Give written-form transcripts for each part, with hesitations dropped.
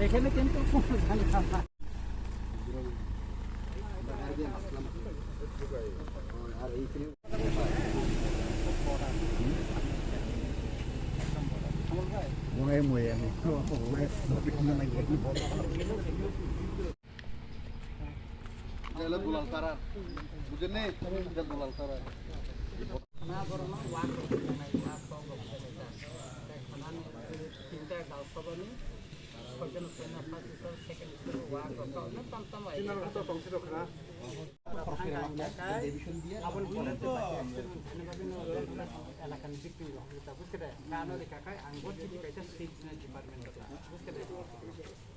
এখানে কিন্তু কোনো ঝামেলা না। দুলাল কারার বুঝেন নেই দুলাল কারার না বড় না ওয়াক নাই ওয়াক সব খানানি তিনটা গাল সবানি সজন সেনা first sir second sir walk তো না তাম আইনা তো সংসদ খরা ডিভিশন দিয়ে আপন বলে তো এলাকান বিক্রি হতা বুঝতে কানো রে কাকাই আঙ্গুর যদি কাইটা সিজনাল ডিপার্টমেন্ট বুঝতে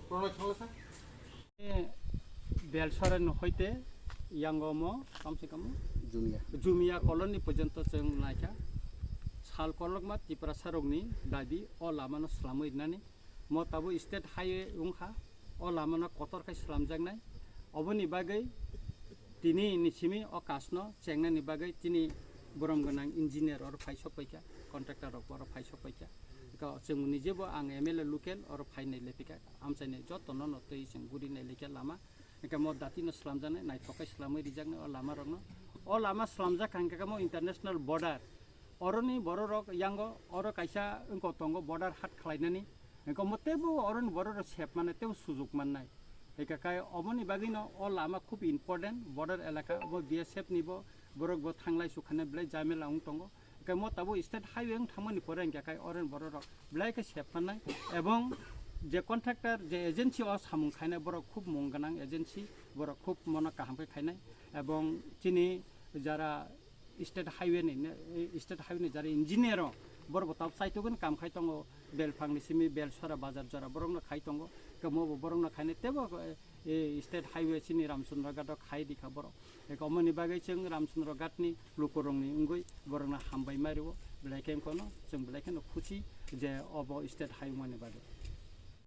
প্রণয় স্যার बेलसरन होते यांगम कम से कम जुमिया कॉलोनी पर्यंत जों नायखा साल कलकमा त्रिपुरा सारकनि दाबि अ लामानो स्लामैनानै मताबो स्टेट हाइवे उंखा अ लामानो कतरखाय स्लामजांनाय अबनि बागै तिनि निसिमि अ कासनो चेंनानि बागै तिनि बरम गोनां इन्जिनियर और फाइसपैका कन्ट्राक्टर और फाइसपैका जों निजेबो आं एमएलए लोकेल और फाइनाय लेपिका आमचाइनाय जतन नतै जों गुरिनाय लेखा लामा एका म दातिनो स्लामजानाय नायथकाय स्लामै रिजागनो अ लामा रंनो अ लामा स्लामजा कांकामो इंटरनेशनल बॉर्डर अरनि बर रक यांगो अर कायसा अंको तंगो बॉर्डर हाट खलायनानि अंको मतेबो अरनि बर र सेफ माने तेव सुजुग माननाय एका काय अबनि बागिनो अ लामा खूब इम्पोर्टेंट बॉर्डर इलाका बो बीएसएफ निबो बरक बो थांलाय सुखाने ब्लाय जामेला उं तंगो एका मताबो स्टेट हाइवे उं थामनि परें काय अरनि बर रक ब्लाय के सेफ माननाय एवं जे कन्ट्राक्टर जे एजेंसी सामुं खायनाय बर खूब मंगनां एजेंसी बर खूब मन काहामके खायनाय एवं तिनि जारा स्टेट हाइवे जारा इंजिनियर बर बताब साइटोगन काम खाय दङ बेलफांनि सिमि बेलसरा बाजार जरा बरंनो खाय दङ कमो बरंनो खायनाय तेबो स्टेट हाइवे सिनि रामचंद्र घाट खाय दिखा बर एकमनि बागै जों रामचंद्र घाटनि लुकरंनि उंगै बरंनो हामबाय मारिवो ब्लेकेन कोनो जों ब्लेकेन खुसि जे अब स्टेट हाइवे माने बागै